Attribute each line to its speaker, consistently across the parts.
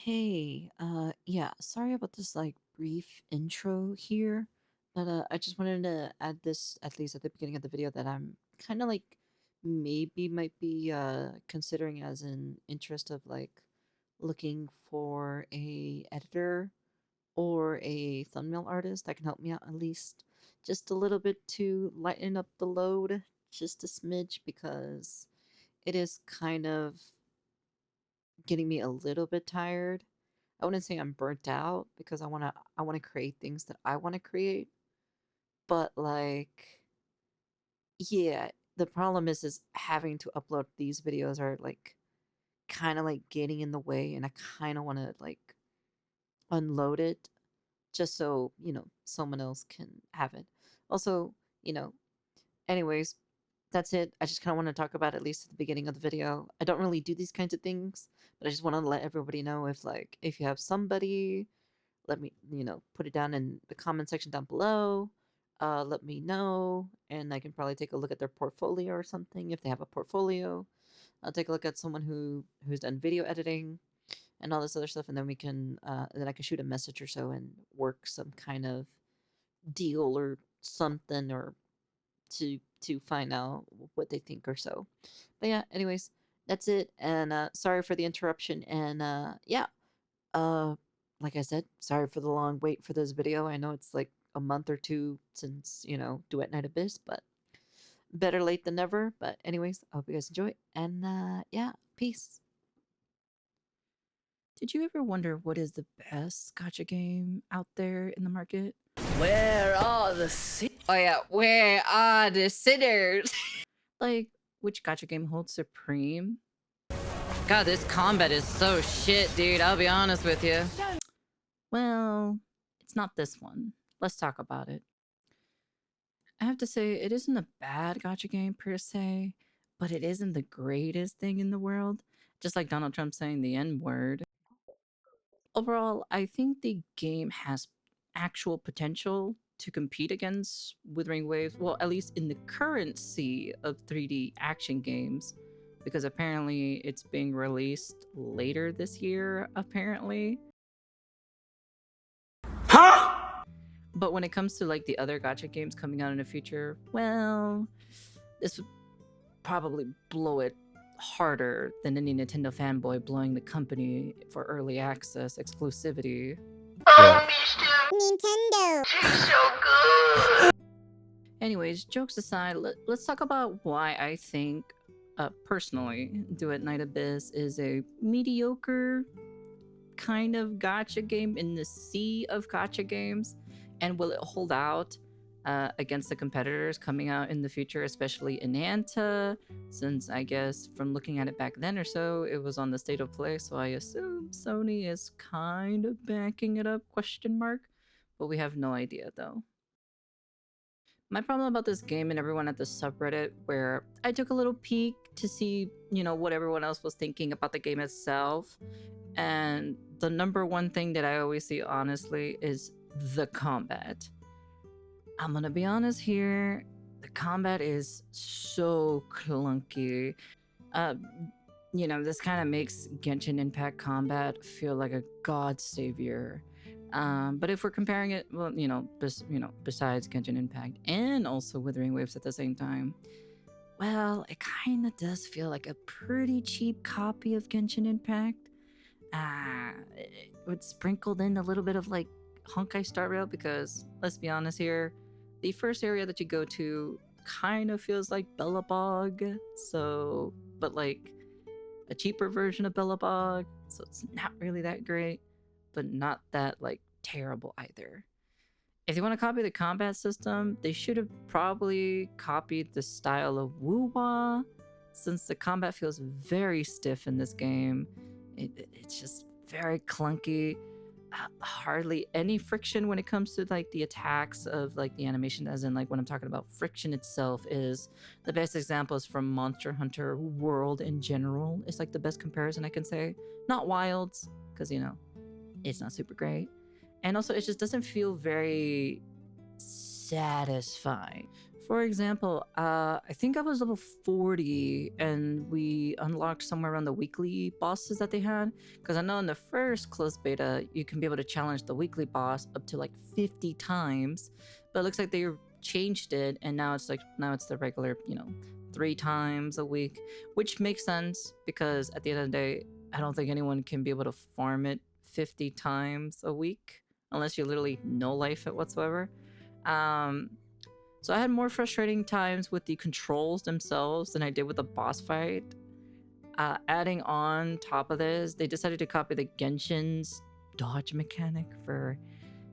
Speaker 1: Hey, yeah, sorry about this brief intro here, but I just wanted to add this at least at the beginning of the video that I'm kind of maybe might be considering as an interest of looking for a editor or a thumbnail artist that can help me out at least just a little bit to lighten up the load just a smidge because it is kind of getting me a little bit tired. I wouldn't say I'm burnt out because I wanna create things that I wanna create, but yeah, the problem is having to upload these videos are kind of getting in the way, and I kind of want to unload it just so someone else can have it. Also, you know, anyways, that's it. I just kind of want to talk about at least at the beginning of the video. I don't really do these kinds of things, but I just want to let everybody know if you have somebody, let me put it down in the comment section down below. Let me know, and I can probably take a look at their portfolio or something if they have a portfolio. I'll take a look at someone who's done video editing and all this other stuff, and then we can then I can shoot a message or so and work some kind of deal or something, or to find out what they think or so. But yeah, anyways, that's it. And sorry for the interruption. And yeah, uh, like I said, sorry for the long wait for this video. I know it's like a month or two since Duet Night Abyss, but better late than never. But anyways, I hope you guys enjoy. And yeah, peace.
Speaker 2: Did you ever wonder what is the best gacha game out there in the market?
Speaker 3: Where are the Oh yeah, where are the sinners?
Speaker 2: Like, which gacha game holds supreme?
Speaker 3: God, this combat is so shit, dude. I'll be honest with you.
Speaker 2: Well, it's not this one. Let's talk about it. I have to say, it isn't a bad gacha game per se, but it isn't the greatest thing in the world. Just like Donald Trump saying the N word. Overall, I think the game has actual potential to compete against Withering Waves, well, at least in the current sea of 3D action games, because apparently it's being released later this year, apparently.
Speaker 4: Huh?
Speaker 2: But when it comes to the other gacha games coming out in the future, well, this would probably blow it harder than any Nintendo fanboy blowing the company for early access exclusivity.
Speaker 4: Yeah.
Speaker 5: Nintendo.
Speaker 4: She's so good.
Speaker 2: Anyways, jokes aside, let's talk about why I think, personally, Duet Night Abyss is a mediocre kind of gacha game in the sea of gacha games, and will it hold out against the competitors coming out in the future, especially Inanta, since I guess from looking at it back then or so, it was on the state of play, so I assume Sony is kind of backing it up, question mark, but we have no idea though. My problem about this game and everyone at the subreddit, where I took a little peek to see, what everyone else was thinking about the game itself, and the number one thing that I always see, honestly, is the combat. I'm gonna be honest here, the combat is so clunky. This kind of makes Genshin Impact combat feel like a god savior. But if we're comparing it, well, besides Genshin Impact and also Withering Waves at the same time, well, it kind of does feel like a pretty cheap copy of Genshin Impact. It sprinkled in a little bit of Honkai Star Rail, because let's be honest here, the first area that you go to kind of feels like Bellabog, so, but a cheaper version of Bellabog, so it's not really that great, but not that terrible either. If they want to copy the combat system, they should have probably copied the style of Wuwa, since the combat feels very stiff in this game. It's just very clunky. Hardly any friction when it comes to the attacks of the animation, as in when I'm talking about friction itself. Is the best example is from Monster Hunter World in general. It's the best comparison I can say. Not Wilds, because it's not super great, and also it just doesn't feel very satisfying. For example, I think I was level 40 and we unlocked somewhere around the weekly bosses that they had. Because I know in the first closed beta, you can be able to challenge the weekly boss up to like 50 times. But it looks like they changed it and now it's the regular, 3 times a week, which makes sense because at the end of the day, I don't think anyone can be able to farm it 50 times a week unless you literally no life it whatsoever. So I had more frustrating times with the controls themselves than I did with the boss fight. Adding on top of this, they decided to copy the Genshin's dodge mechanic for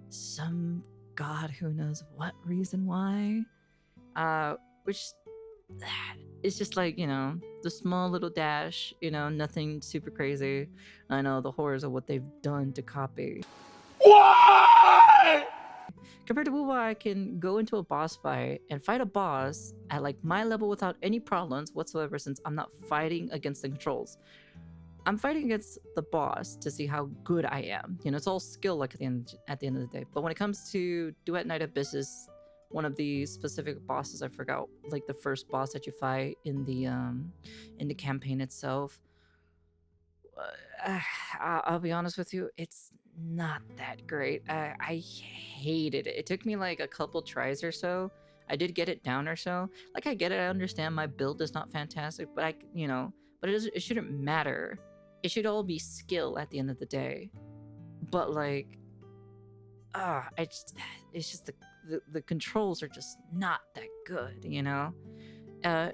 Speaker 2: some god who knows what reason why. Which it's just like, the small little dash, nothing super crazy. I know the horrors of what they've done to copy.
Speaker 4: Why?
Speaker 2: Compared to WoW, I can go into a boss fight and fight a boss at like my level without any problems whatsoever since I'm not fighting against the controls. I'm fighting against the boss to see how good I am. It's all skill like at the end of the day. But when it comes to Duet Night Abyss, one of the specific bosses, I forgot like the first boss that you fight in the campaign itself. I'll be honest with you, it's not that great. I hated it. It took me like a couple tries or so. I did get it down or so. Like I get it, I understand my build is not fantastic, but but it shouldn't matter. It should all be skill at the end of the day. But like, it's just the controls are just not that good,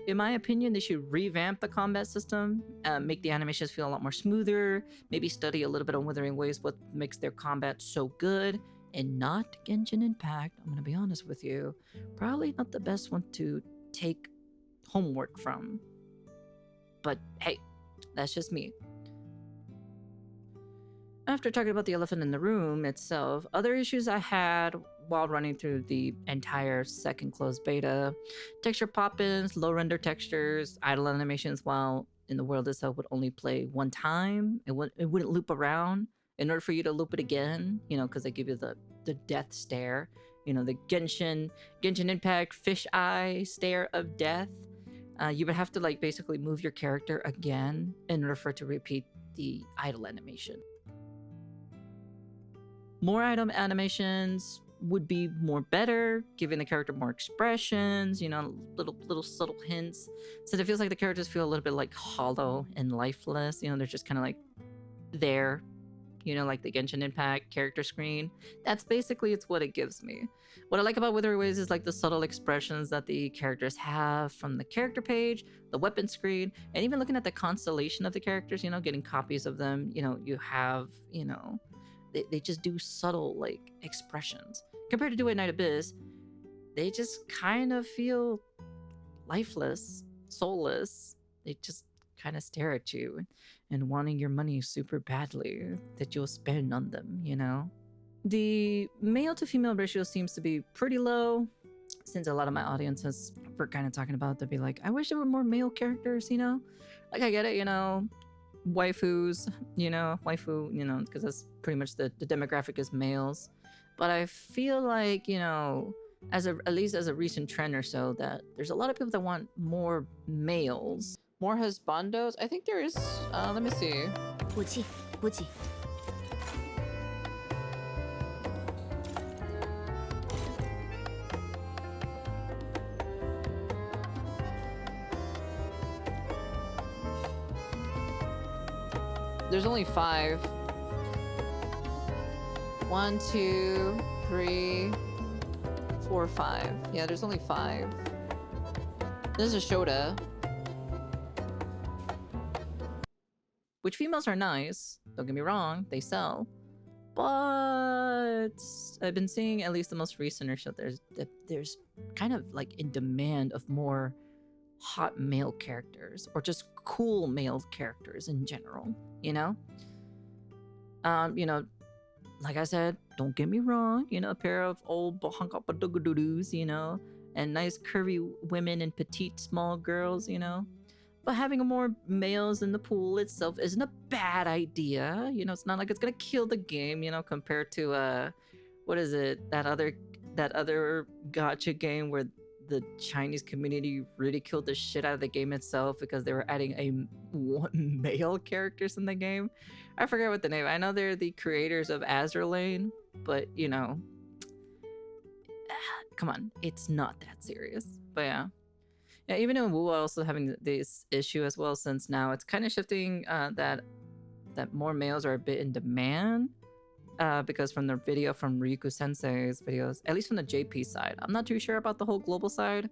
Speaker 2: in my opinion, they should revamp the combat system, make the animations feel a lot more smoother, maybe study a little bit on Withering Waves, what makes their combat so good, and not Genshin Impact. I'm gonna be honest with you, probably not the best one to take homework from. But hey, that's just me. After talking about the elephant in the room itself, other issues I had while running through the entire second closed beta: texture pop-ins, low render textures, idle animations while in the world itself would only play one time. It wouldn't loop around in order for you to loop it again, because they give you the death stare, the Genshin Impact fish eye stare of death. You would have to like basically move your character again in order for it to repeat the idle animation. More item animations would be more better, giving the character more expressions, little subtle hints. Since it feels like the characters feel a little bit like hollow and lifeless, they're just kind of like there, like the Genshin Impact character screen. That's basically it's what it gives me. What I like about Withering Waves is like the subtle expressions that the characters have from the character page, the weapon screen, and even looking at the constellation of the characters, getting copies of them, you have, they just do subtle like expressions. Compared to Duet Night Abyss, they just kind of feel lifeless, soulless. They just kind of stare at you and wanting your money super badly that you'll spend on them, The male to female ratio seems to be pretty low, since a lot of my audiences were kind of talking about, they'd be like, I wish there were more male characters, Like I get it, waifus, waifu, because that's pretty much the demographic is males. But I feel like, at least as a recent trend or so, that there's a lot of people that want more males.
Speaker 1: More husbandos? I think there is. Let me see. There's only 5. 1, 2, 3, 4, 5. Yeah, there's only 5. This is a Shota.
Speaker 2: Which females are nice, don't get me wrong, they sell. But I've been seeing, at least the most recent or so, there's kind of like in demand of more hot male characters, or just cool male characters in general, like I said, don't get me wrong, a pair of old bahanga, and nice curvy women and petite small girls, but having more males in the pool itself isn't a bad idea. It's not like it's gonna kill the game, compared to what is it, that other gacha game where the Chinese community ridiculed the shit out of the game itself because they were adding male characters in the game. I forget what the name. I know they're the creators of Azurlane, but you know, come on, it's not that serious. But yeah. Yeah, even in Wu also having this issue as well, since now it's kind of shifting that more males are a bit in demand. Because from the video from Ryuku Sensei's videos, at least from the JP side, I'm not too sure about the whole global side,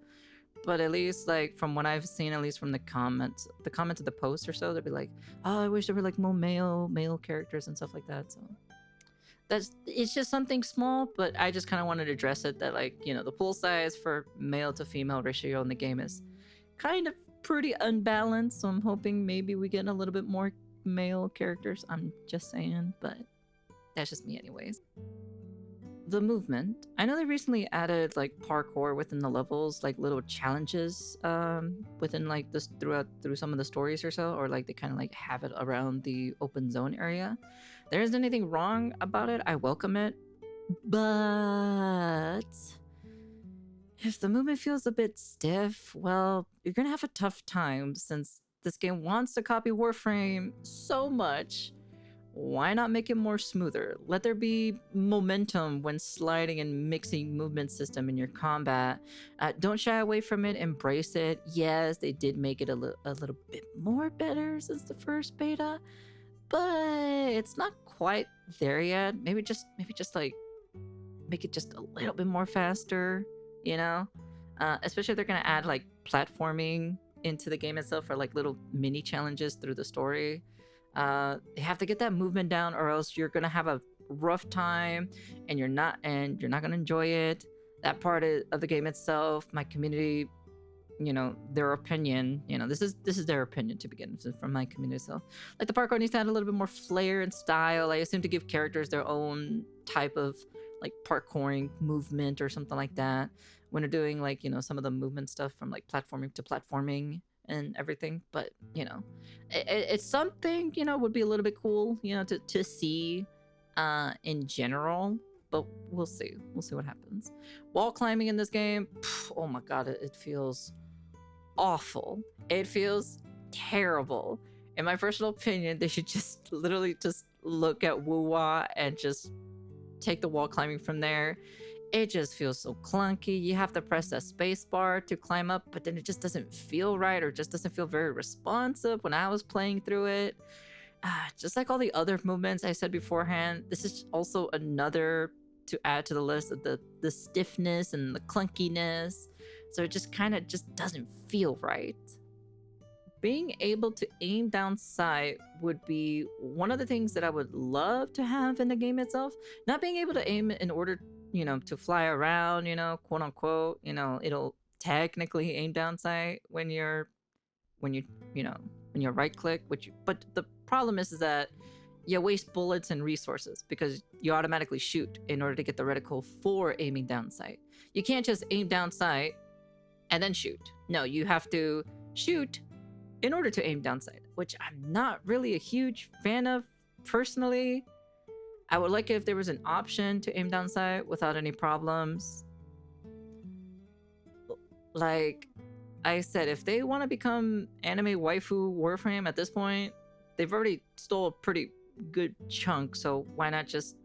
Speaker 2: but at least like from what I've seen, at least from the comments of the post or so, they'll be like, "Oh, I wish there were like more male characters and stuff like that." So it's just something small, but I just kind of wanted to address it that like, you know, the pool size for male to female ratio in the game is kind of pretty unbalanced. So I'm hoping maybe we get a little bit more male characters. I'm just saying, but that's just me anyways. The movement. I know they recently added like parkour within the levels, like little challenges within like this through some of the stories or so, or like they kind of like have it around the open zone area. There isn't anything wrong about it. I welcome it. But if the movement feels a bit stiff, well, you're gonna have a tough time since this game wants to copy Warframe so much. Why not make it more smoother? Let there be momentum when sliding and mixing movement system in your combat. Don't shy away from it, embrace it. Yes, they did make it a little bit more better since the first beta, but it's not quite there yet. Maybe just like make it just a little bit more faster, you know? Especially if they're gonna add like platforming into the game itself, or like little mini challenges through the story. You have to get that movement down, or else you're gonna have a rough time, and you're not gonna enjoy it. That part of the game itself, my community, you know, their opinion, you know, this is their opinion to begin. This is from my community itself. Like the parkour needs to add a little bit more flair and style. I assume to give characters their own type of like parkouring movement or something like that when they're doing like, you know, some of the movement stuff from like platforming to platforming and everything. But you know, it's something, you know, would be a little bit cool, you know, to see in general. But we'll see what happens. Wall climbing in this game, oh my god, it feels awful. It feels terrible. In my personal opinion, they should just literally just look at Wuwa and just take the wall climbing from there. It just feels so clunky. You have to press that space bar to climb up, but then it just doesn't feel right, or just doesn't feel very responsive when I was playing through it. Just like all the other movements I said beforehand, this is also another to add to the list of the stiffness and the clunkiness. So it just kind of just doesn't feel right. Being able to aim down sight would be one of the things that I would love to have in the game itself. Not being able to aim in order, you know, to fly around, you know, quote unquote, you know, it'll technically aim down sight when you right click, but the problem is that you waste bullets and resources because you automatically shoot in order to get the reticle for aiming down sight. You can't just aim down sight and then shoot. No, you have to shoot in order to aim down sight, which I'm not really a huge fan of personally. I would like it if there was an option to aim down sight without any problems. Like I said, if they want to become anime waifu Warframe at this point, they've already stole a pretty good chunk, so why not just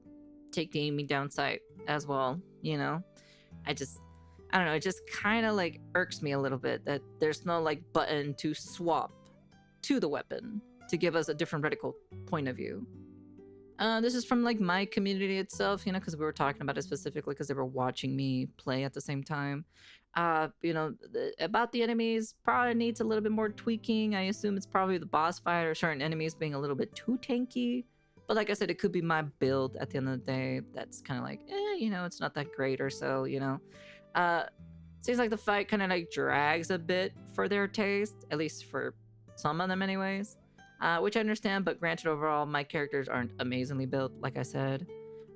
Speaker 2: take the aiming down sight as well, you know? I don't know, it just kind of like irks me a little bit that there's no like button to swap to the weapon to give us a different reticle point of view. This is from like my community itself, you know, because we were talking about it specifically because they were watching me play at the same time. You know, about the enemies, probably needs a little bit more tweaking. I assume it's probably the boss fight or certain enemies being a little bit too tanky. But like I said, it could be my build at the end of the day. That's kind of like, you know, it's not that great or so, you know. Seems like the fight kind of like drags a bit for their taste, at least for some of them anyways. Which I understand, but granted, overall, my characters aren't amazingly built, like I said.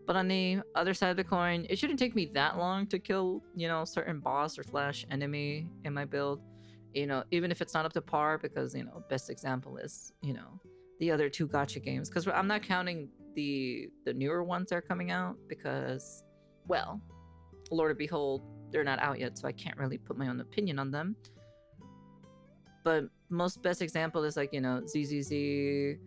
Speaker 2: But on the other side of the coin, it shouldn't take me that long to kill, you know, certain boss or slash enemy in my build. You know, even if it's not up to par, because, you know, best example is, you know, the other two gacha games. Because I'm not counting the newer ones that are coming out because, well, Lord of Behold, they're not out yet, so I can't really put my own opinion on them. But most best example is like, you know, ZZZ,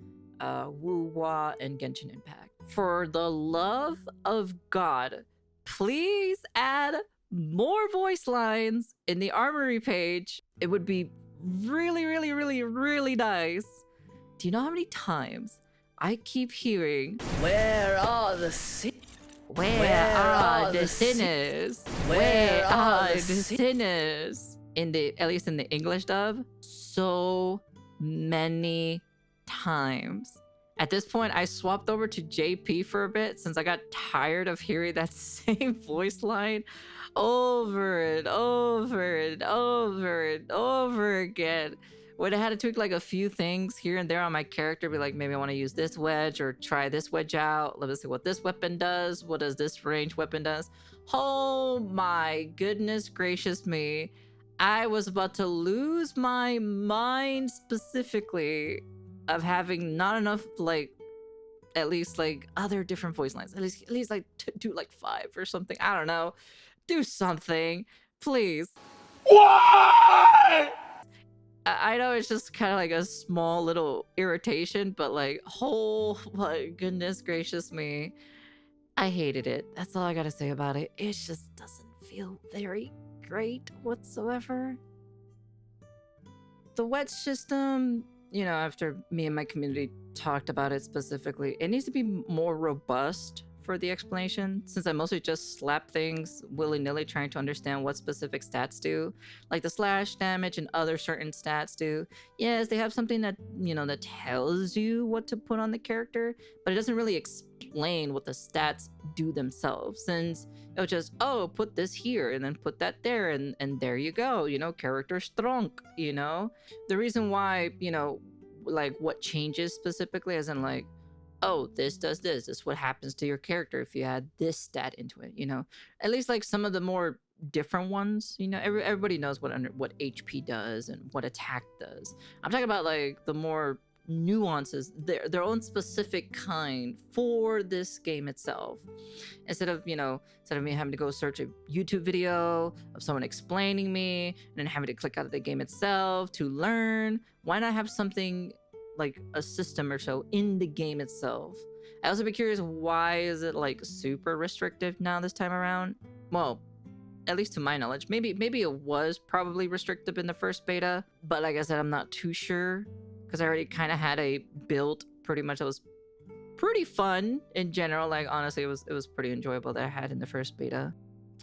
Speaker 2: Woo-Wah, and Genshin Impact. For the love of God, please add more voice lines in the armory page. It would be really, really, really, really nice. Do you know how many times I keep hearing,
Speaker 3: Where are the sinners?
Speaker 2: where are the sinners? Where are the sinners? In the, at least in the English dub, so many times. At this point, I swapped over to JP for a bit since I got tired of hearing that same voice line over and over and over and over again. When I had to tweak like a few things here and there on my character, be like, maybe I want to use this wedge or try this wedge out. Let me see what this weapon does. What does this range weapon does? Oh my goodness gracious me. I was about to lose my mind specifically of having not enough, like, at least like other different voice lines. At least like do like 5 or something. I don't know. Do something, please.
Speaker 4: Why?
Speaker 2: I know it's just kind of like a small little irritation, but like, oh my goodness gracious me. I hated it. That's all I gotta say about it. It just doesn't feel very great whatsoever. The wedge system, you know, after me and my community talked about it specifically, it needs to be more robust for the explanation, since I mostly just slap things willy-nilly trying to understand what specific stats do, like the slash damage and other certain stats do. Yes, they have something that, you know, that tells you what to put on the character, but it doesn't really explain what the stats do themselves, since it was just, oh, put this here and then put that there, and there you go, you know, character strong, you know. The reason why, you know, like what changes specifically, as in like, oh, this does this. This is what happens to your character if you add this stat into it, you know? At least like some of the more different ones, you know, everybody knows what HP does and what attack does. I'm talking about like the more nuances, their own specific kind for this game itself. Instead of me having to go search a YouTube video of someone explaining me and then having to click out of the game itself to learn, why not have something like a system or so in the game itself? I also be curious, why is it like super restrictive now this time around? Well, at least to my knowledge, maybe it was probably restrictive in the first beta, but like I said, I'm not too sure because I already kind of had a build pretty much that was pretty fun in general. Like honestly, it was pretty enjoyable that I had in the first beta.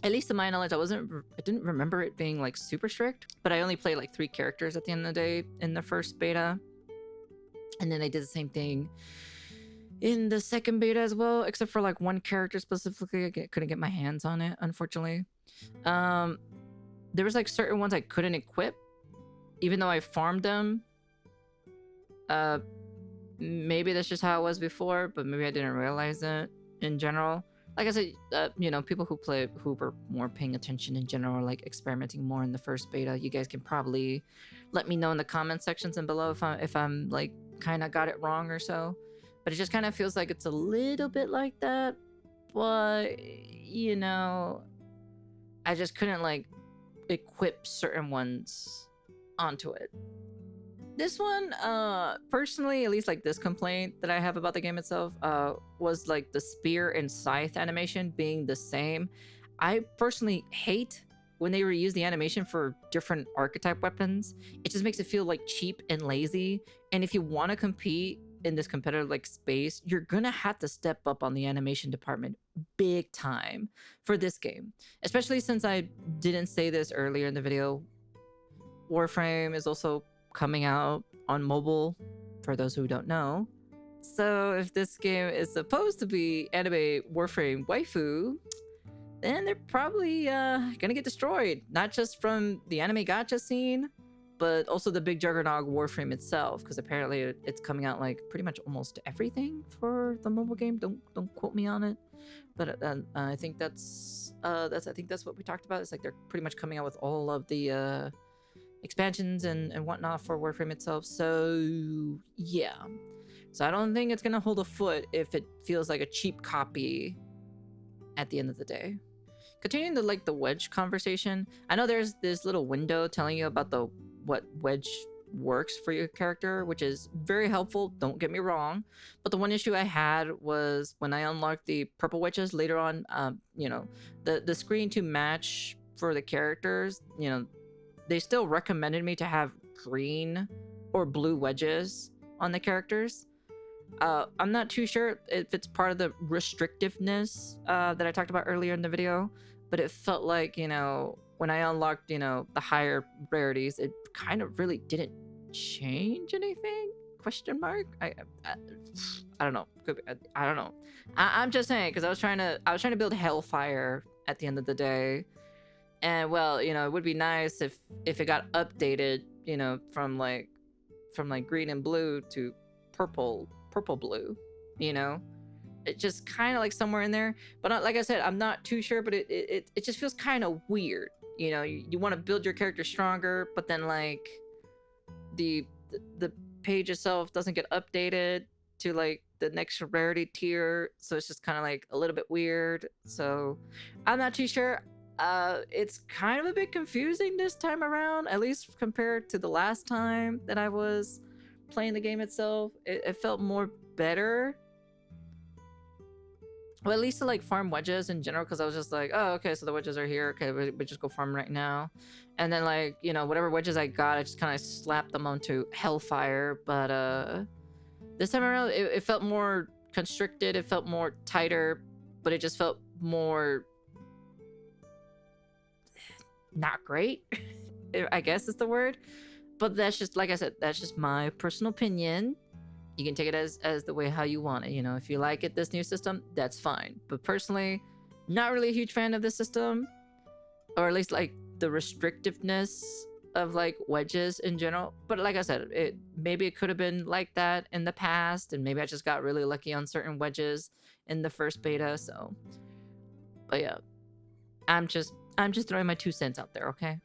Speaker 2: At least to my knowledge, I didn't remember it being like super strict, but I only played like 3 characters at the end of the day in the first beta. And then I did the same thing in the second beta as well, except for like 1 character specifically. I couldn't get my hands on it, unfortunately. There was like certain ones I couldn't equip, even though I farmed them. Maybe that's just how it was before, but maybe I didn't realize it in general. Like I said, you know, people who were more paying attention in general, like experimenting more in the first beta, you guys can probably let me know in the comment sections and below if I'm like kind of got it wrong or so. But it just kind of feels like it's a little bit like that, but you know, I just couldn't like equip certain ones onto it. This one, personally, at least like this complaint that I have about the game itself, was like the spear and scythe animation being the same. I personally hate when they reuse the animation for different archetype weapons. It just makes it feel like cheap and lazy. And if you want to compete in this competitive like space, you're gonna have to step up on the animation department big time for this game. Especially since I didn't say this earlier in the video, Warframe is also coming out on mobile, for those who don't know. So if this game is supposed to be anime Warframe waifu, then they're probably gonna get destroyed. Not just from the anime gacha scene, but also the big juggernaut Warframe itself, because apparently it's coming out like pretty much almost everything for the mobile game. Don't quote me on it, but I think that's what we talked about. It's like they're pretty much coming out with all of the expansions and whatnot for Warframe itself. So yeah, so I don't think it's gonna hold a foot if it feels like a cheap copy at the end of the day. continuing the like the wedge conversation. I know there's this little window telling you about the what wedge works for your character, which is very helpful, don't get me wrong. But the one issue I had was when I unlocked the purple wedges later on, you know, the screen to match for the characters, you know, they still recommended me to have green or blue wedges on the characters. I'm not too sure if it's part of the restrictiveness that I talked about earlier in the video, but it felt like, you know, when I unlocked, you know, the higher rarities, it kind of really didn't change anything? Question mark? I don't know. I don't know. I'm just saying because I was trying to build Hellfire at the end of the day, and well, you know, it would be nice if it got updated, you know, from like green and blue to purple blue, you know. It just kind of like somewhere in there, but like I said, I'm not too sure, but it just feels kind of weird, you know. You want to build your character stronger, but then like the page itself doesn't get updated to like the next rarity tier, so it's just kind of like a little bit weird. So I'm not too sure. It's kind of a bit confusing this time around, at least compared to the last time that I was playing the game itself. It felt more better. Well, at least to like farm wedges in general, because I was just like, oh, okay, so the wedges are here. Okay, we just go farm right now. And then like, you know, whatever wedges I got, I just kind of slapped them onto Hellfire. But this time around, it felt more constricted. It felt more tighter, but it just felt more not great, I guess is the word. But that's just, like I said, that's just my personal opinion. You can take it as the way how you want it. You know, if you like it, this new system, that's fine. But personally, not really a huge fan of this system, or at least like the restrictiveness of like wedges in general. But like I said, maybe it could have been like that in the past, and maybe I just got really lucky on certain wedges in the first beta. So, but yeah, I'm just throwing my 2 cents out there, okay?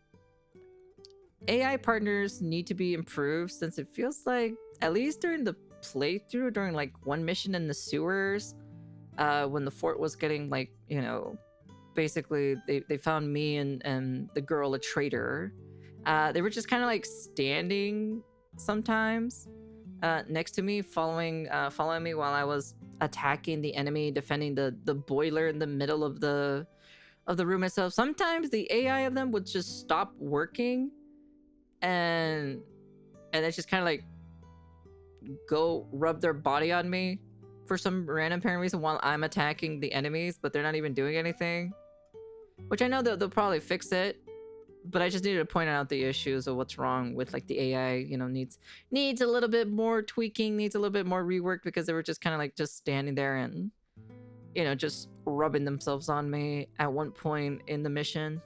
Speaker 2: AI partners need to be improved, since it feels like, at least during the playthrough, during like one mission in the sewers, when the fort was getting like, you know, basically they found me and the girl a traitor. They were just kind of like standing sometimes next to me, following me while I was attacking the enemy, defending the boiler in the middle of the room itself. Sometimes the AI of them would just stop working and it's just kind of like go rub their body on me for some random apparent reason while I'm attacking the enemies, but they're not even doing anything. Which I know they'll probably fix it, but I just needed to point out the issues of what's wrong with like the AI. You know, needs a little bit more tweaking, needs a little bit more rework, because they were just kind of like just standing there and, you know, just rubbing themselves on me at one point in the mission.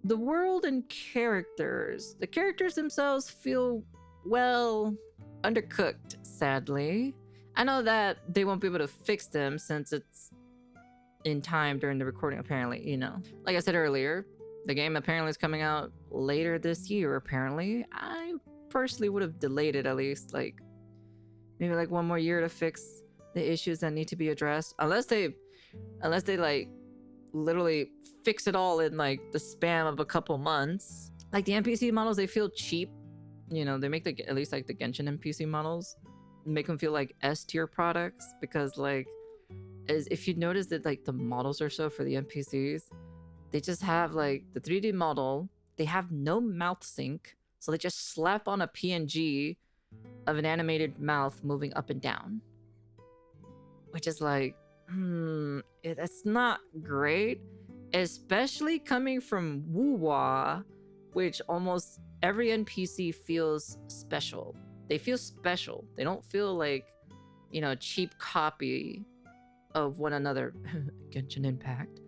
Speaker 2: The world and characters. The characters themselves feel, well, undercooked, sadly. I know that they won't be able to fix them since it's in time during the recording, apparently, you know. Like I said earlier, the game apparently is coming out later this year, apparently. I personally would have delayed it at least, like, maybe like 1 more year to fix the issues that need to be addressed. Unless they like literally fix it all in like the span of a couple months. Like the NPC models, they feel cheap. You know, they make at least like the Genshin NPC models make them feel like S tier products, because like, as if you notice that like the models or so for the NPCs, they just have like the 3D model, they have no mouth sync, so they just slap on a PNG of an animated mouth moving up and down, which is like, that's not great, especially coming from Wuwa, which almost every NPC feels special. They feel special. They don't feel like, you know, a cheap copy of one another. Genshin Impact.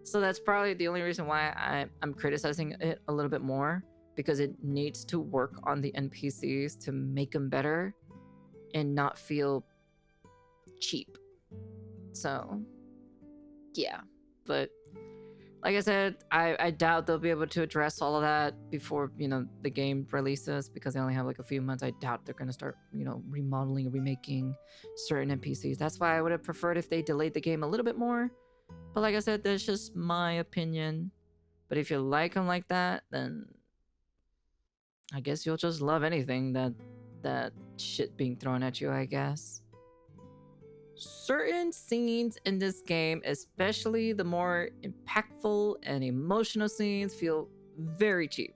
Speaker 2: So that's probably the only reason why I'm criticizing it a little bit more, because it needs to work on the NPCs to make them better and not feel cheap. So, yeah. But Like I said, I doubt they'll be able to address all of that before, the game releases, because they only have like a few months. I doubt they're going to start, remodeling and remaking certain NPCs. That's why I would have preferred if they delayed the game a little bit more. But like I said, that's just my opinion. But if you like them like that, then I guess you'll just love anything that shit being thrown at you, I guess. Certain scenes in this game, especially the more impactful and emotional scenes, feel very cheap,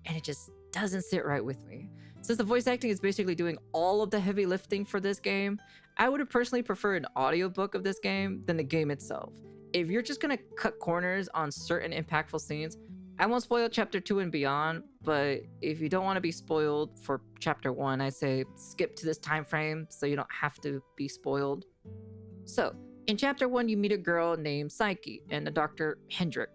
Speaker 2: and it just doesn't sit right with me. Since the voice acting is basically doing all of the heavy lifting for this game, I would have personally preferred an audiobook of this game than the game itself. If you're just gonna cut corners on certain impactful scenes, I won't spoil chapter 2 and beyond, but if you don't want to be spoiled for chapter 1, I say skip to this time frame so you don't have to be spoiled. So, in chapter 1, you meet a girl named Psyche and a Dr. Hendrik.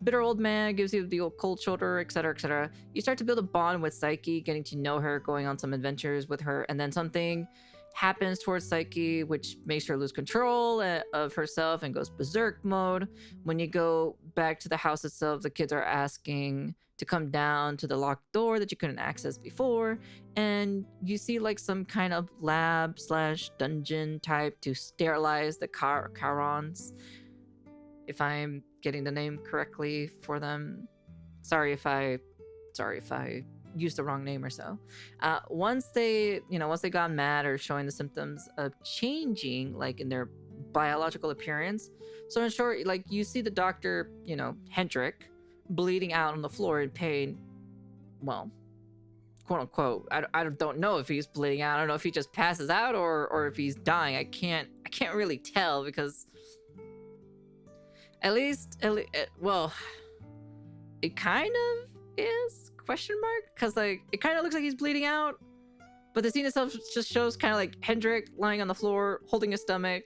Speaker 2: Bitter old man gives you the old cold shoulder, etc., etc. You start to build a bond with Psyche, getting to know her, going on some adventures with her, and then something happens towards Psyche, which makes her lose control of herself and goes berserk mode. When you go back to the house itself, the kids are asking to come down to the locked door that you couldn't access before, and you see like some kind of lab / dungeon type to sterilize the Charons, if I'm getting the name correctly for them. Sorry if I used the wrong name or so. Once they got mad or showing the symptoms of changing, like in their biological appearance. So in short, like you see the doctor, Hendrik, bleeding out on the floor in pain. Well, quote unquote. I don't know if he's bleeding out. I don't know if he just passes out or if he's dying. I can't really tell, because at least well, it kind of is ? Because like it kind of looks like he's bleeding out, but the scene itself just shows kind of like Hendrik lying on the floor holding his stomach,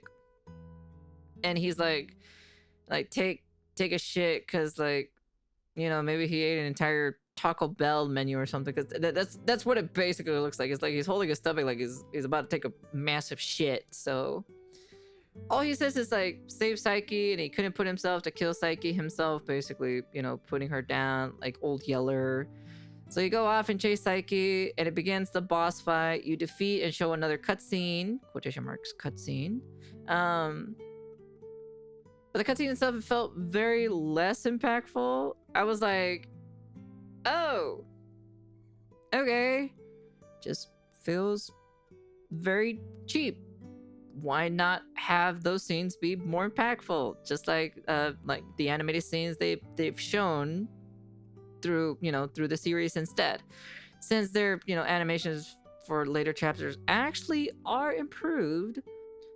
Speaker 2: and he's like take a shit, because like maybe he ate an entire Taco Bell menu or something, because that's what it basically looks like. It's like he's holding his stomach like he's about to take a massive shit. So all he says is like save Psyche, and he couldn't put himself to kill Psyche himself, basically putting her down like old Yeller. So you go off and chase Psyche, and it begins the boss fight. You defeat and show another cutscene, quotation marks, cutscene. But the cutscene itself, it felt very less impactful. I was like, oh, okay. Just feels very cheap. Why not have those scenes be more impactful? Just like the animated scenes they've shown through the series instead, since their animations for later chapters actually are improved.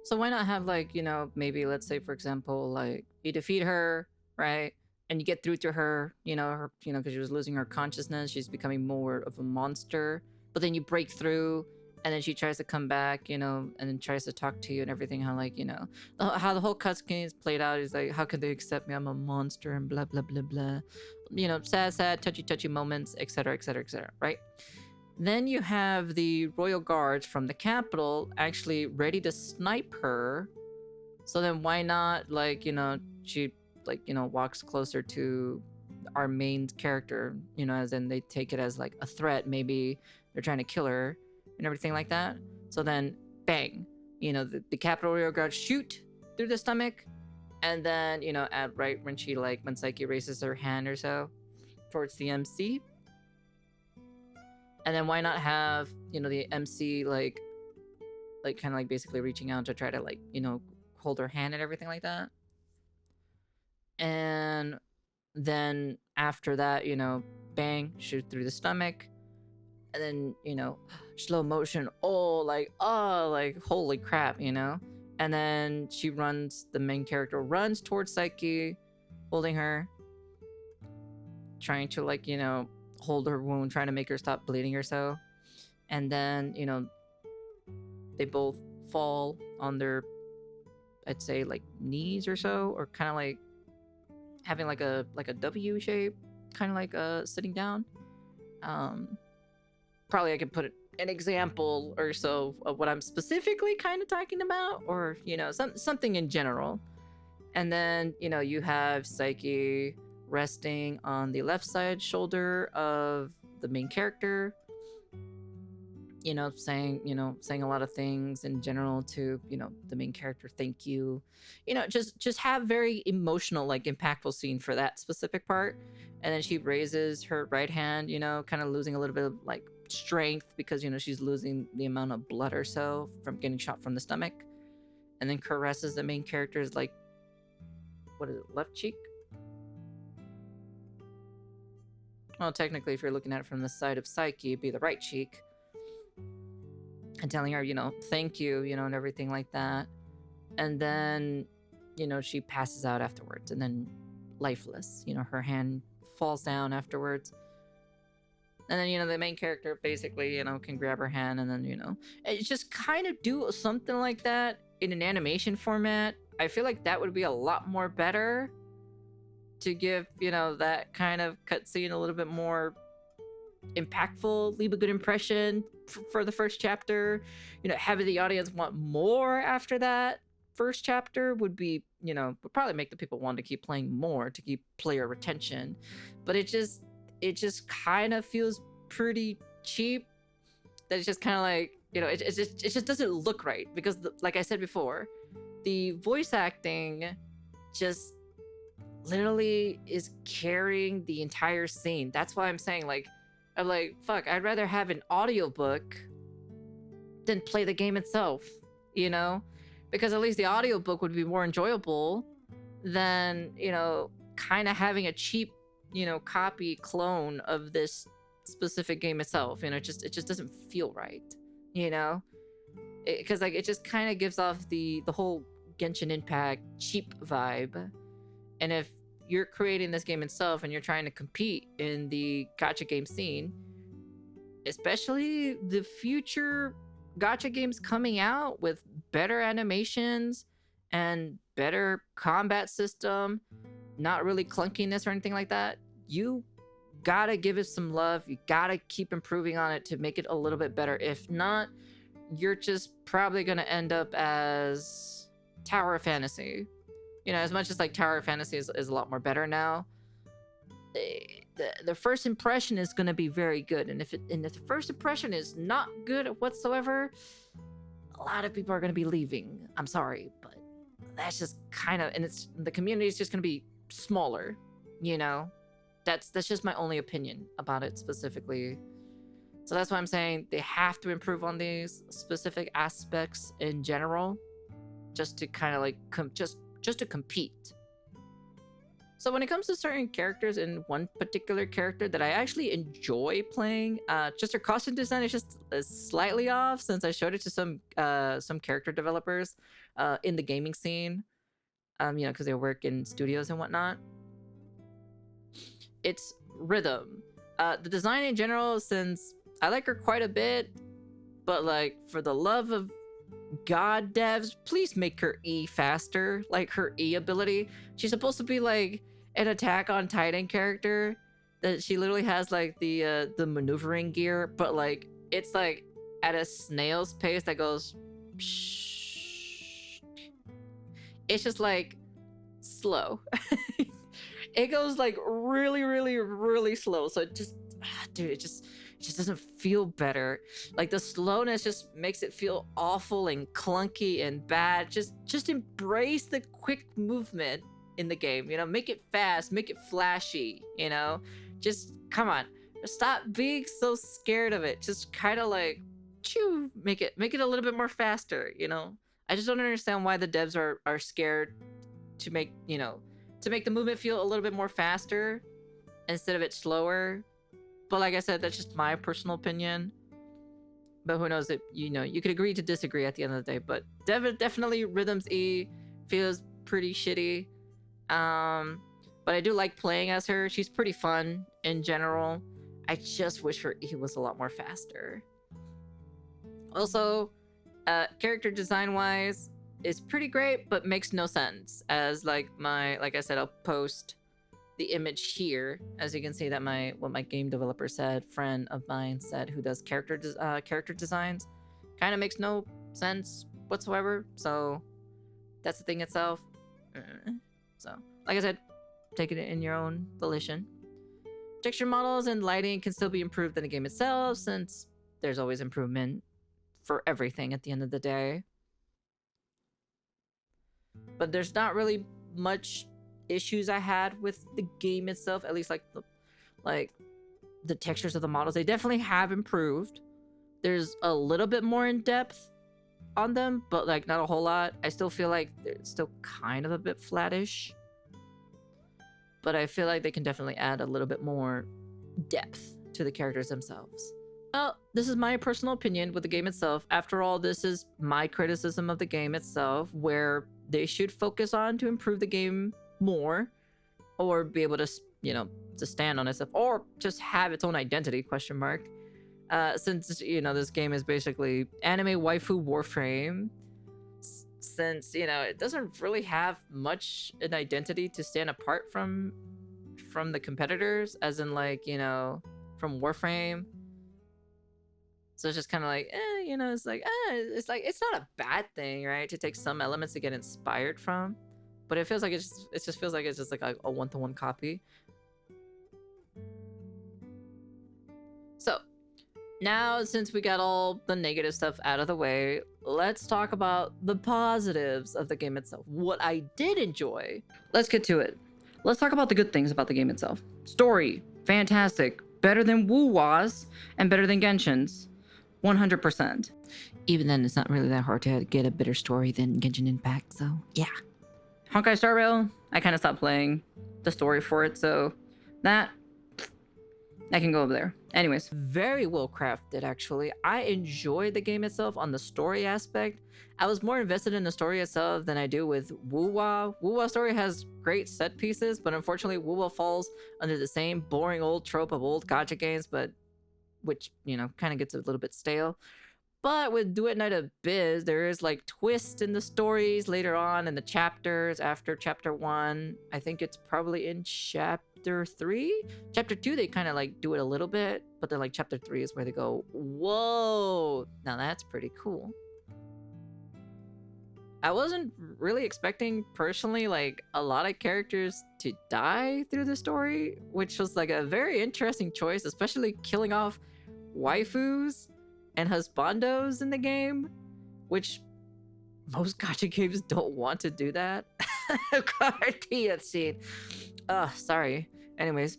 Speaker 2: So why not have like maybe, let's say for example, like you defeat her, right, and you get through to her, because she was losing her consciousness, she's becoming more of a monster, but then you break through, and then she tries to come back, and then tries to talk to you and everything. How like how the whole cutscene is played out is like, how could they accept me? I'm a monster and blah blah blah blah. Sad, touchy moments, etc., etc., etc. Right? Then you have the royal guards from the capital actually ready to snipe her. So then why not she walks closer to our main character, as in they take it as like a threat. Maybe they're trying to kill her and everything like that. So then bang, the capital royal guards shoot through the stomach, and then at right when Psyche raises her hand or so towards the MC, and then why not have the MC like kind of like basically reaching out to try to hold her hand and everything like that. And then after that, bang, shoot through the stomach, and then slow motion, holy crap, and then the main character runs towards Psyche, holding her, trying to hold her wound, trying to make her stop bleeding or so. And then they both fall on their, I'd say like knees or so, or kind of like having like a W shape, kind of like sitting down. Probably I could put an example or so of what I'm specifically kind of talking about, or something in general. And then, you know, you have Psyche resting on the left side shoulder of the main character, you know, saying a lot of things in general to, you know, the main character, thank you. You know, just have very emotional, like impactful scene for that specific part. And then she raises her right hand, you know, kind of losing a little bit of like strength because, you know, she's losing the amount of blood or so from getting shot from the stomach. And then caresses the main character's like, what is it, left cheek? Well, technically, if you're looking at it from the side of Psyche, it'd be the right cheek. And telling her, you know, thank you, you know, and everything like that. And then, you know, she passes out afterwards and then lifeless. You know, her hand falls down afterwards. And then, you know, the main character basically, you know, can grab her hand and then, you know, it's just kind of do something like that in an animation format. I feel like that would be a lot more better to give, you know, that kind of cutscene a little bit more impactful, leave a good impression for the first chapter. You know, having the audience want more after that first chapter would be, you know, would probably make the people want to keep playing more to keep player retention. But it just kind of feels pretty cheap. That it's just kind of like, you know, it just doesn't look right because like I said before, the voice acting just literally is carrying the entire scene. That's why I'm saying, like, I'm like, fuck, I'd rather have an audiobook than play the game itself, you know? Because at least the audiobook would be more enjoyable than, you know, kind of having a cheap, you know, copy clone of this specific game itself. You know, it just doesn't feel right, you know? Because like it just kind of gives off the whole Genshin Impact cheap vibe. And if you're creating this game itself and you're trying to compete in the gacha game scene, especially the future gacha games coming out with better animations and better combat system, not really clunkiness or anything like that, you gotta give it some love. You gotta keep improving on it to make it a little bit better. If not, you're just probably gonna end up as Tower of Fantasy. You know, as much as like Tower of Fantasy is a lot more better now, the first impression is going to be very good. And if the first impression is not good whatsoever, a lot of people are going to be leaving. I'm sorry, but that's just kind of, and it's the community is just going to be smaller. You know, that's just my only opinion about it specifically. So that's why I'm saying they have to improve on these specific aspects in general, just to kind of like just to compete. So when it comes to certain characters and one particular character that I actually enjoy playing, just her costume design is just slightly off since I showed it to some character developers in the gaming scene, you know, because they work in studios and whatnot. It's Rhythm. The design in general, since I like her quite a bit, but like for the love of God, devs, please make her E faster, like her E ability. She's supposed to be like an Attack on Titan character that she literally has like the maneuvering gear, but like it's like at a snail's pace that goes psh. It's just like slow. It goes like really, really, really slow. So it just, dude, it just doesn't feel better. Like the slowness just makes it feel awful and clunky and bad. Just embrace the quick movement in the game, you know, make it fast, make it flashy, you know, just come on, stop being so scared of it. Just kind of like make it a little bit more faster, you know. I just don't understand why the devs are scared to make, you know, to make the movement feel a little bit more faster instead of it slower. But like I said, that's just my personal opinion. But who knows, if you know, you could agree to disagree at the end of the day. But definitely Rhythm's E feels pretty shitty. But I do like playing as her. She's pretty fun in general. I just wish her E was a lot more faster. Also, character design wise is pretty great, but makes no sense. As like I said, I'll post the image here, as you can see that what my game developer said, friend of mine said, who does character designs, kind of makes no sense whatsoever. So that's the thing itself. So, like I said, take it in your own volition. Texture models and lighting can still be improved in the game itself, since there's always improvement for everything at the end of the day. But there's not really much issues I had with the game itself, at least like the textures of the models. They definitely have improved. There's a little bit more in depth on them, but like not a whole lot. I still feel like they're still kind of a bit flattish, but I feel like they can definitely add a little bit more depth to the characters themselves. Well, this is my personal opinion with the game itself. After all, this is my criticism of the game itself, where they should focus on to improve the game more, or be able to, you know, to stand on itself, or just have its own identity, question mark. Since, you know, this game is basically anime waifu Warframe, since, you know, it doesn't really have much an identity to stand apart from the competitors, as in, like, you know, from Warframe. So it's just kind of like, you know, it's like it's not a bad thing, right, to take some elements to get inspired from, but it feels like it just feels like it's just like a one-to-one copy. So now, since we got all the negative stuff out of the way, let's talk about the positives of the game itself. What I did enjoy. Let's get to it. Let's talk about the good things about the game itself. Story, fantastic. Better than Woo-Wah's and better than Genshin's. 100%.
Speaker 1: Even then, it's not really that hard to get a better story than Genshin Impact, so yeah.
Speaker 2: Honkai Star Rail, I kind of stopped playing the story for it, so that I can go over there. Anyways, very well crafted, actually. I enjoyed the game itself on the story aspect. I was more invested in the story itself than I do with Woo-Wah. Woo-Wah's story has great set pieces, but unfortunately, Woo-Wah falls under the same boring old trope of old gacha games, but which, you know, kind of gets a little bit stale. But with Duet Night Abyss, there is like twists in the stories later on in the chapters after chapter 1. I think it's probably in chapter 3. Chapter 2, they kind of like do it a little bit, but then like chapter 3 is where they go, whoa, now that's pretty cool. I wasn't really expecting, personally, like a lot of characters to die through the story, which was like a very interesting choice, especially killing off waifus and husbandos in the game, which most gacha games don't want to do that. That scene. Sorry. Anyways,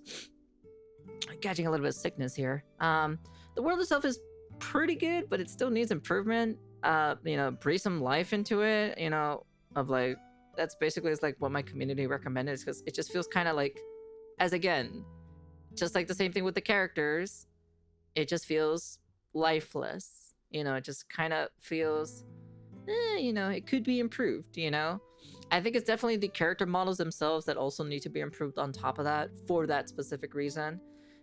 Speaker 2: catching a little bit of sickness here. The world itself is pretty good, but it still needs improvement. You know, breathe some life into it, you know, of like, that's basically is like what my community recommended, because it just feels kind of like, as again, just like the same thing with the characters, it just feels lifeless, you know. It just kind of feels, you know, it could be improved, you know. I think it's definitely the character models themselves that also need to be improved on top of that for that specific reason.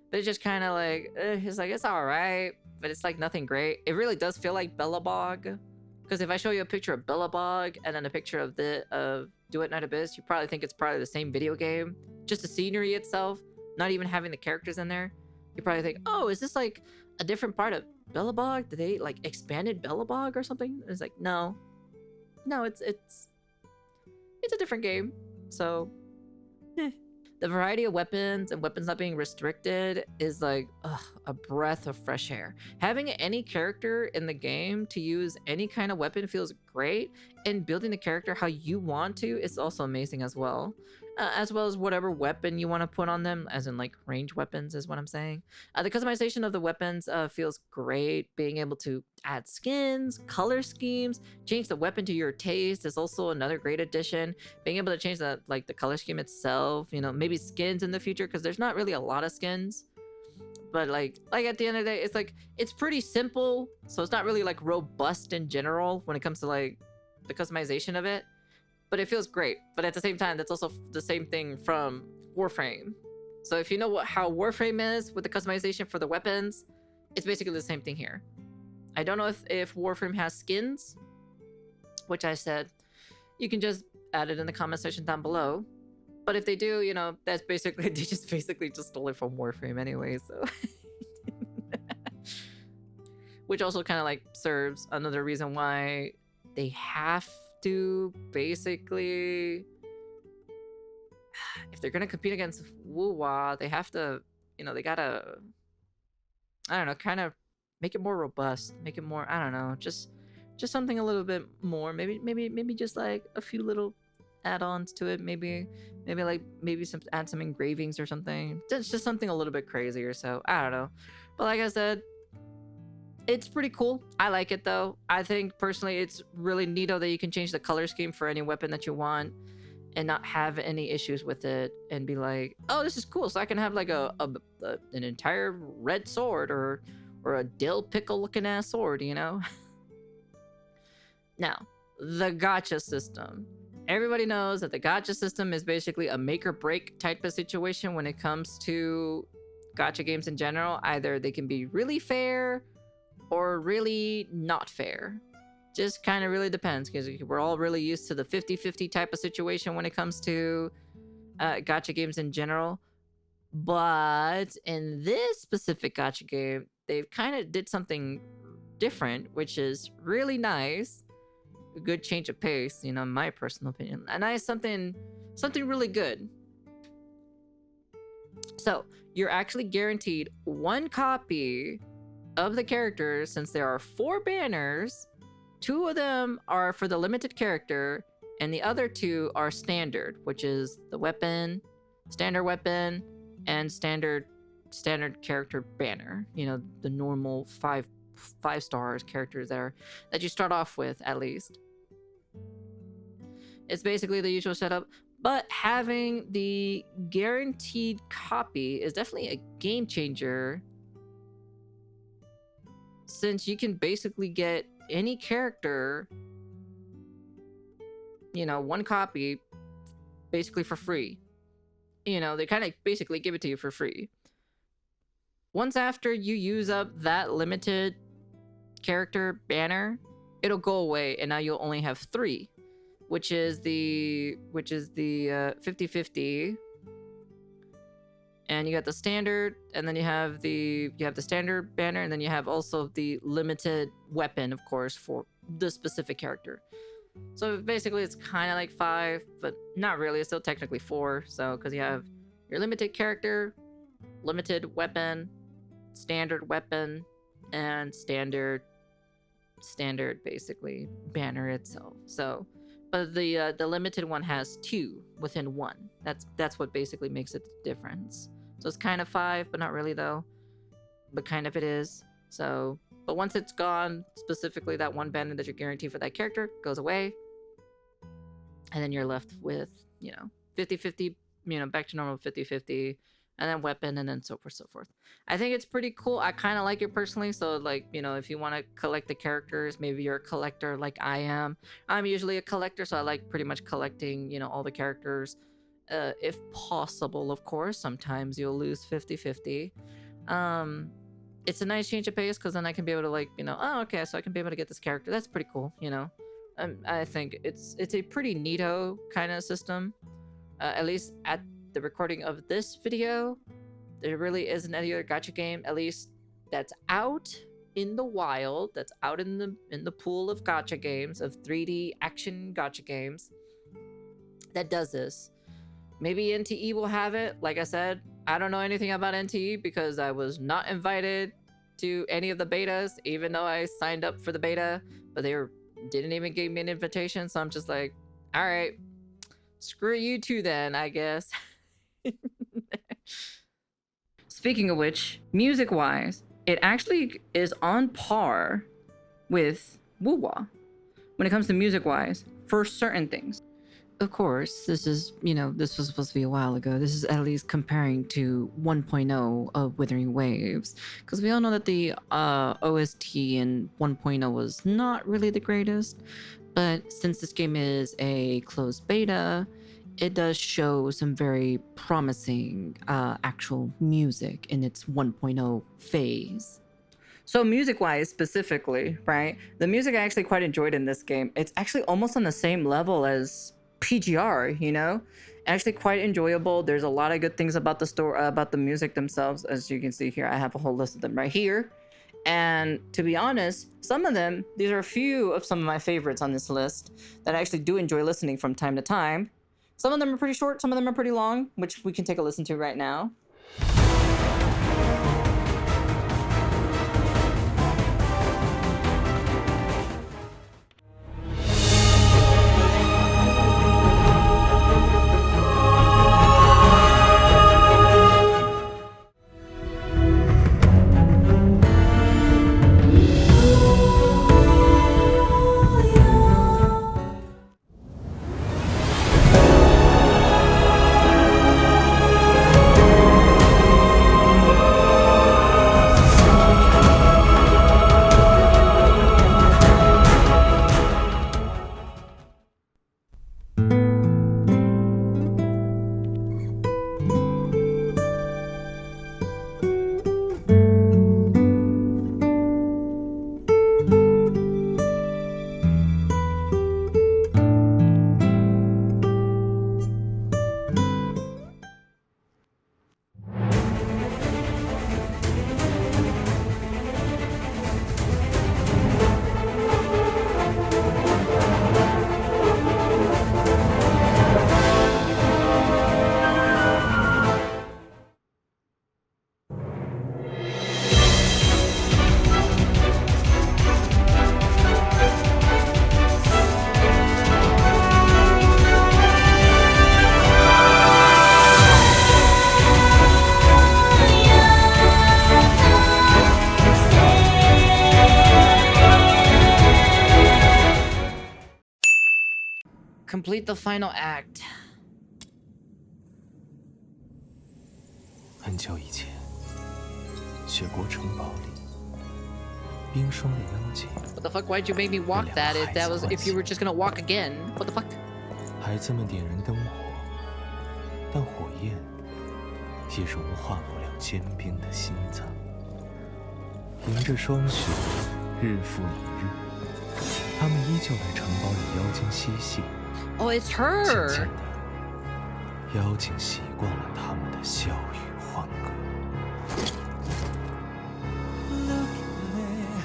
Speaker 2: But it's just kind of like, it's like, it's all right, but it's like nothing great. It really does feel like Bellabog, because if I show you a picture of Bellabog and then a picture of Duet Night Abyss, you probably think it's probably the same video game. Just the scenery itself, not even having the characters in there. You probably think, oh, is this like a different part of Bellabog? Did they like expanded Bellabog or something? It's like, no, it's a different game. So, the variety of weapons and weapons not being restricted is like a breath of fresh air. Having any character in the game to use any kind of weapon feels great, and building the character how you want to is also amazing as well. As well as whatever weapon you want to put on them, as in like range weapons is what I'm saying. The customization of the weapons feels great. Being able to add skins, color schemes, change the weapon to your taste is also another great addition. Being able to change the color scheme itself, you know, maybe skins in the future, because there's not really a lot of skins. But like at the end of the day, it's like, it's pretty simple, so it's not really like robust in general when it comes to like the customization of it. But it feels great. But at the same time, that's also the same thing from Warframe. So if you know how Warframe is with the customization for the weapons, it's basically the same thing here. I don't know if Warframe has skins, which I said, you can just add it in the comment section down below. But if they do, you know, that's basically, they just stole it from Warframe anyway, so. Which also kind of like serves another reason why they have to basically if they're gonna compete against Woo-Wah, they have to, they gotta, I don't know, kind of make it more robust, make it more, I don't know, just something a little bit more. Maybe just like a few little add-ons to it. Maybe add some engravings or something. Just something a little bit crazy or so. I don't know. But like I said, it's pretty cool. I like it though. I think personally it's really neato that you can change the color scheme for any weapon that you want and not have any issues with it and be like, oh, this is cool. So I can have like an entire red sword or a dill pickle looking ass sword, Now, the gacha system. Everybody knows that the gacha system is basically a make or break type of situation when it comes to gacha games in general. Either they can be really fair or really not fair. Just kind of really depends, because we're all really used to the 50-50 type of situation when it comes to gacha games in general. But in this specific gacha game, they've kind of did something different, which is really nice. A good change of pace, in my personal opinion. A nice something really good. So you're actually guaranteed one copy of the characters, since there are 4 banners. 2 of them are for the limited character, and the other 2 are standard, which is the weapon, standard weapon, and standard character banner. The normal 5 stars characters that you start off with, at least. It's basically the usual setup, but having the guaranteed copy is definitely a game changer, since you can basically get any character, one copy basically for free. They kind of basically give it to you for free. Once after you use up that limited character banner, it'll go away, and now you'll only have 3, which is the 50-50. And you got the standard, and then you have the standard banner, and then you have also the limited weapon, of course, for the specific character. So basically it's kind of like 5, but not really. It's still technically 4. So because you have your limited character, limited weapon, standard weapon, and standard basically banner itself. So, but the limited one has 2 within 1. That's what basically makes it the difference. So it's kind of 5, but not really though. But kind of it is. So, but once it's gone, specifically that one banner that you're guaranteed for that character goes away. And then you're left with, 50-50, back to normal 50-50, and then weapon, and then so forth. I think it's pretty cool. I kind of like it personally. So like, if you want to collect the characters, maybe you're a collector like I am. I'm usually a collector, so I like pretty much collecting, all the characters. If possible, of course. Sometimes you'll lose 50-50. It's a nice change of pace, because then I can be able to oh, okay, so I can be able to get this character. That's pretty cool, I think it's a pretty neato kind of system. At least at the recording of this video, there really isn't any other gacha game, at least that's out in the wild, that's out in the pool of gacha games, of 3D action gacha games, that does this. Maybe NTE will have it. Like I said, I don't know anything about NTE because I was not invited to any of the betas, even though I signed up for the beta, but didn't even give me an invitation. So I'm just like, all right, screw you two then, I guess. Speaking of which, music-wise, it actually is on par with Woo-Wah when it comes to music-wise for certain things. Of course, this is, this was supposed to be a while ago. This is at least comparing to 1.0 of Withering Waves. Because we all know that the OST in 1.0 was not really the greatest. But since this game is a closed beta, it does show some very promising actual music in its 1.0 phase. So music-wise specifically, right? The music I actually quite enjoyed in this game. It's actually almost on the same level as PGR, actually quite enjoyable. There's a lot of good things about the story, about the music themselves. As you can see here, I have a whole list of them right here. And to be honest, some of them, these are a few of some of my favorites on this list that I actually do enjoy listening from time to time. Some of them are pretty short, some of them are pretty long, which we can take a listen to right now.
Speaker 3: Complete the final act.
Speaker 6: 很久以前，雪国城堡里，冰霜的妖精。
Speaker 3: What the fuck? Why'd you make me walk that? If you were just gonna walk again? What the fuck?
Speaker 6: 孩子们点燃灯火，但火焰也融化不了坚冰的心脏。迎着霜雪，日复一日，他们依旧来城堡里妖精嬉戏。
Speaker 3: Oh, it's
Speaker 6: 渐
Speaker 3: her.
Speaker 6: 渐的，妖精习惯了他们的笑语欢歌。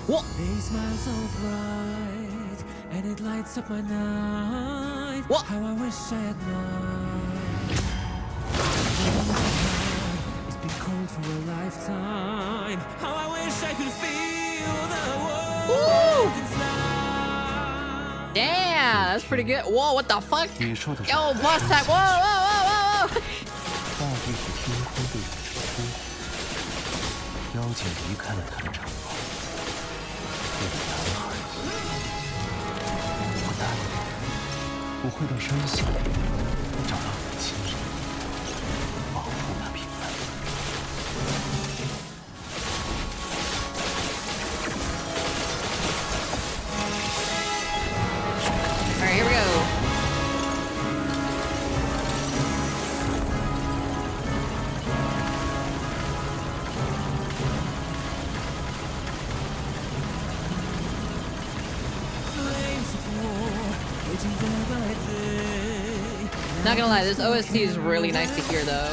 Speaker 3: What?
Speaker 7: They smile so bright, and it lights up my night.
Speaker 3: What?
Speaker 7: How I wish I had known. It's been cold for a lifetime. How I wish I could feel the world inside.
Speaker 3: Damn, that's pretty good. Whoa, what the fuck?
Speaker 6: 你说的是
Speaker 3: Yo, boss tag. Whoa, whoa, whoa, whoa, whoa.
Speaker 6: 大地和天空对比出，妖精离开了他的城堡。这个男孩，我答应你，我会到山下找到你的亲人，保护他平安。
Speaker 3: All right, here we go. Not gonna lie, this OST is really nice to hear though.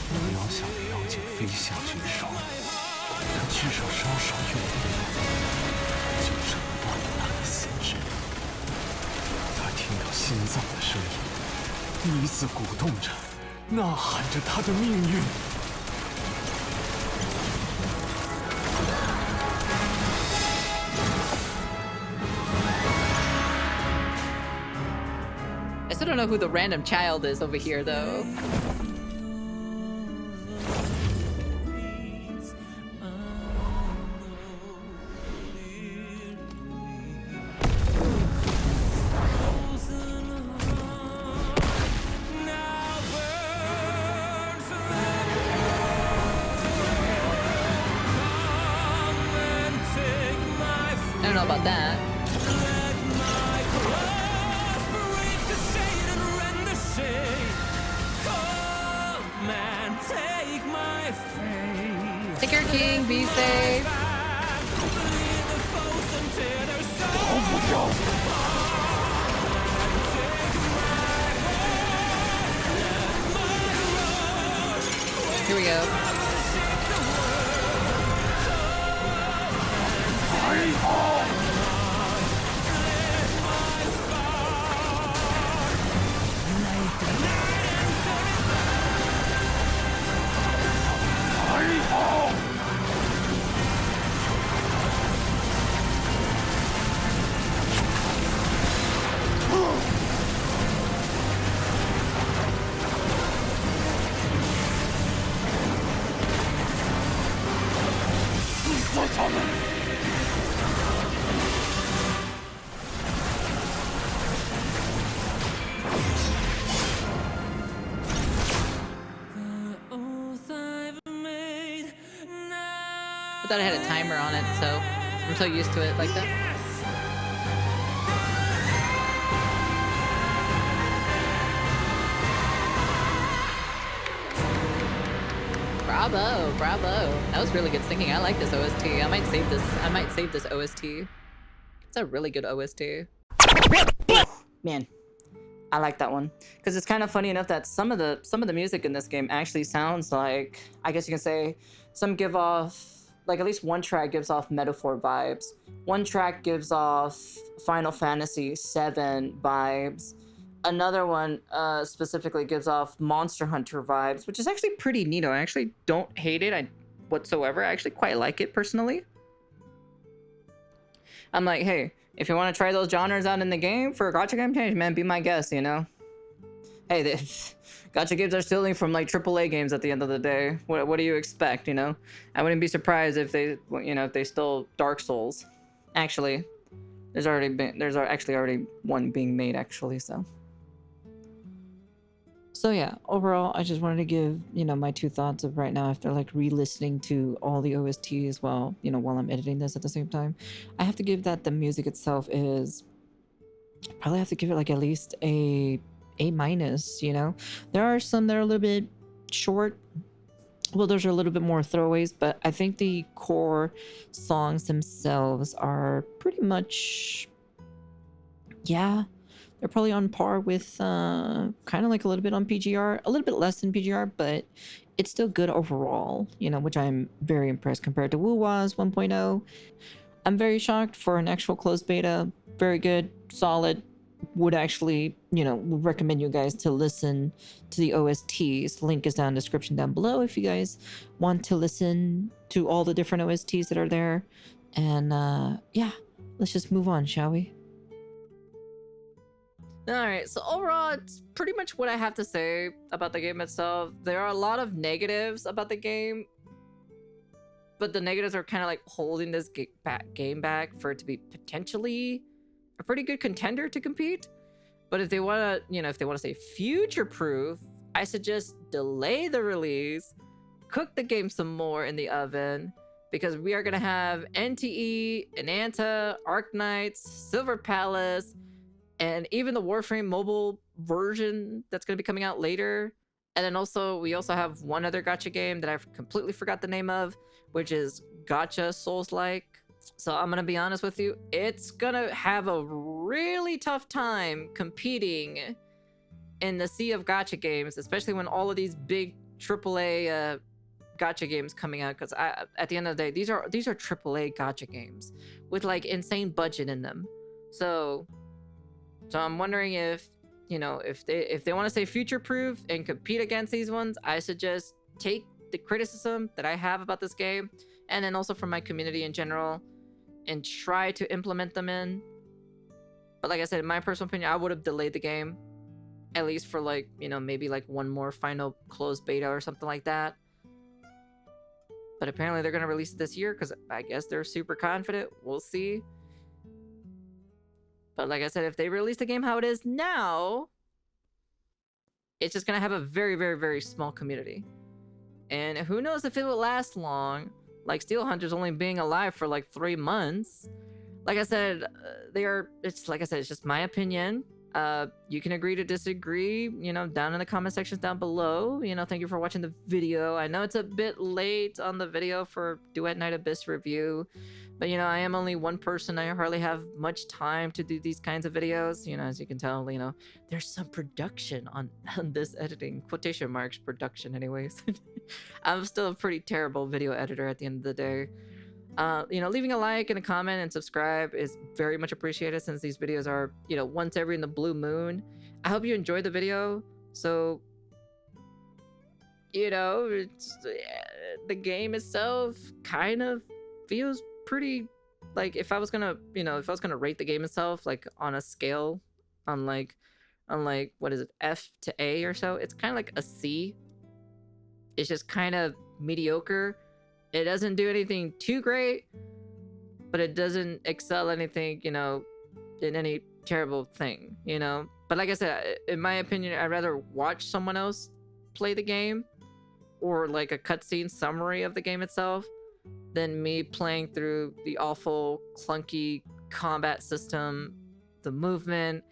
Speaker 6: 不要想着妖精飞下巨兽，他巨兽稍稍用力，就折断了他的四肢。他听到心脏的声音，鼻子鼓动着，呐喊着他的命运。
Speaker 3: I still don't know who the random child is over here though. I don't know about that. Take care, King. Be safe. Here we go.
Speaker 4: 他们。
Speaker 2: I thought I had a timer on it, so I'm so used to it like that. Bravo, bravo. That was really good singing. I like this OST. I might save this OST. It's a really good OST. Man, I like that one. Because it's kind of funny enough that some of the music in this game actually sounds like, I guess you can say, some give off, like at least one track gives off Metaphor vibes. One track gives off Final Fantasy VII vibes. Another one specifically gives off Monster Hunter vibes, which is actually pretty neat. I actually don't hate it whatsoever. I actually quite like it personally. I'm like, hey, if you want to try those genres out in the game for a gacha game change, man, be my guest, you know? Hey, gacha games are stealing from like AAA games at the end of the day. What do you expect, you know? I wouldn't be surprised if they, you know, if they stole Dark Souls. Actually, there's actually already one being made, actually, so. So yeah, overall, I just wanted to give, you know, my 2 thoughts of right now after like re-listening to all the OST as well, you know, while I'm editing this at the same time. I have to give that the music itself is, probably have to give it like at least A-, you know? There are some that are a little bit short. Well, those are a little bit more throwaways, but I think the core songs themselves are pretty much, yeah, they're probably on par with kind of like a little bit on PGR, a little bit less than PGR, but it's still good overall, you know, which I'm very impressed compared to Wuwa's 1.0. I'm very shocked for an actual closed beta. Very good, solid. Would actually, you know, recommend you guys to listen to the OSTs. Link is down in the description down below if you guys want to listen to all the different OSTs that are there. And yeah, let's just move on, shall we? Alright, so overall, it's pretty much what I have to say about the game itself. There are a lot of negatives about the game, but the negatives are kind of like holding this game back for it to be potentially a pretty good contender to compete. But if they want to, you know, if they want to say future-proof, I suggest delay the release, cook the game some more in the oven, because we are going to have NTE, Enanta, Arknights, Silver Palace, and even the Warframe mobile version that's going to be coming out later. And then also, we also have one other gacha game that I completely forgot the name of, which is Gacha Souls-like. So I'm going to be honest with you, it's going to have a really tough time competing in the sea of gacha games, especially when all of these big AAA gacha games coming out. Because at the end of the day, these are AAA gacha games with like insane budget in them. So I'm wondering if, you know, if they want to stay future-proof and compete against these ones, I suggest take the criticism that I have about this game, and then also from my community in general, and try to implement them in. But like I said, in my personal opinion, I would have delayed the game, at least for like, you know, maybe like one more final closed beta or something like that. But apparently they're going to release it this year, because I guess they're super confident. We'll see. But like I said, if they release the game how it is now, it's just going to have a very, very, very small community. And who knows if it will last long. Like Steel Hunters only being alive for like 3 months. Like I said, it's like I said, it's just my opinion. You can agree to disagree, you know, down in the comment sections down below. You know, thank you for watching the video. I know it's a bit late on the video for Duet Night Abyss review. But, you know, I am only one person. I hardly have much time to do these kinds of videos. You know, as you can tell, you know, there's some production on this editing. Quotation marks, production anyways. I'm still a pretty terrible video editor at the end of the day. You know, leaving a like and a comment and subscribe is very much appreciated, since these videos are, you know, once every in the blue moon. I hope you enjoyed the video. So, you know, the game itself kind of feels pretty, like, if I was gonna, you know, if I was gonna rate the game itself, like on a scale, on like what is it, F to A or so, it's kind of like a C. It's just kind of mediocre. It doesn't do anything too great, but it doesn't excel anything, you know, in any terrible thing, you know. But like I said, in my opinion, I'd rather watch someone else play the game or like a cutscene summary of the game itself than me playing through the awful, clunky combat system, the movement,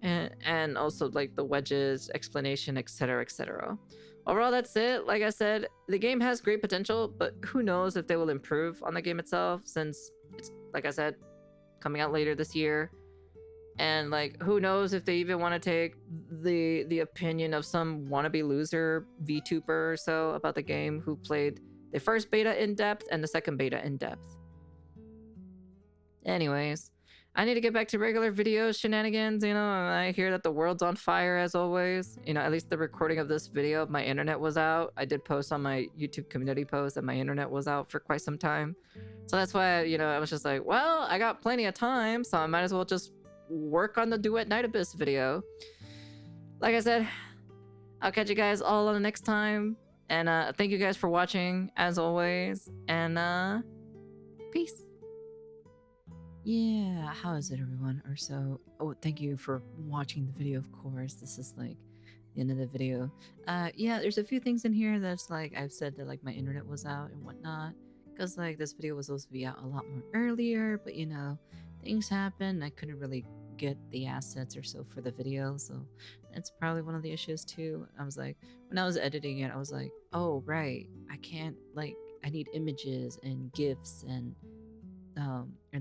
Speaker 2: and also like the wedges, explanation, etc., etc. Overall, that's it. Like I said, the game has great potential, but who knows if they will improve on the game itself, since it's, like I said, coming out later this year. And like, who knows if they even want to take the opinion of some wannabe loser VTuber or so about the game who played the first beta in depth and the second beta in depth. Anyways, I need to get back to regular video shenanigans, you know. I hear that the world's on fire as always. You know, at least the recording of this video, my internet was out. I did post on my YouTube community post that my internet was out for quite some time. So that's why, you know, I was just like, well, I got plenty of time, so I might as well just work on the Duet Night Abyss video. Like I said, I'll catch you guys all on the next time. And thank you guys for watching, as always. And peace. Yeah, how is it, everyone? Or so. Oh, thank you for watching the video, of course. This is like the end of the video. Yeah, there's a few things in here that's like I've said that like my internet was out and whatnot, because like this video was supposed to be out a lot more earlier, but you know, things happen. I couldn't really get the assets or so for the video, so that's probably one of the issues too. I was like, when I was editing it, I was like, oh right, I can't, like, I need images and GIFs and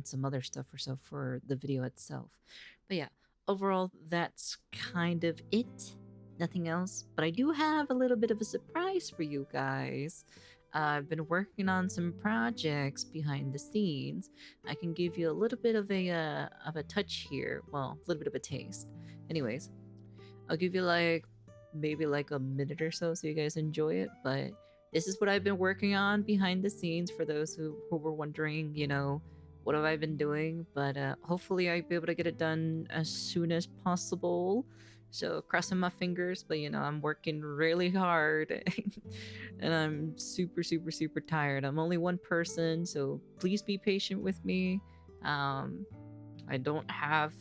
Speaker 2: some other stuff or so for the video itself. But yeah, overall, that's kind of it. Nothing else. But I do have a little bit of a surprise for you guys. I've been working on some projects behind the scenes. I can give you a little bit of a touch here. Well, a little bit of a taste. Anyways, I'll give you like maybe like a minute or so you guys enjoy it. But this is what I've been working on behind the scenes for those who were wondering, you know, what have I been doing? But hopefully I'll be able to get it done as soon as possible. So crossing my fingers, but you know, I'm working really hard and I'm super tired. I'm only one person, so please be patient with me. I don't have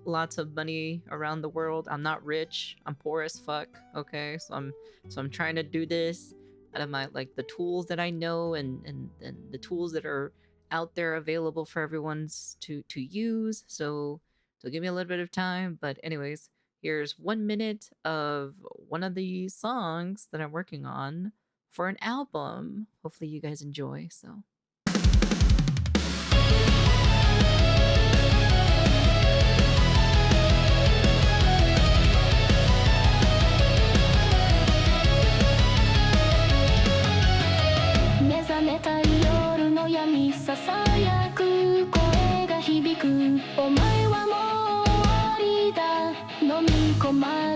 Speaker 2: lots of money around the world. I'm not rich. I'm poor as fuck. Okay, so I'm trying to do this out of my like the tools that I know and the tools that are out there available for everyone's to use. So give me a little bit of time. But anyways, here's 1 minute of one of the songs that I'm working on for an album. Hopefully you guys enjoy. So.
Speaker 8: 目覚めた夜の闇ささやく声が響くお前はもう終わりだ飲み込まれ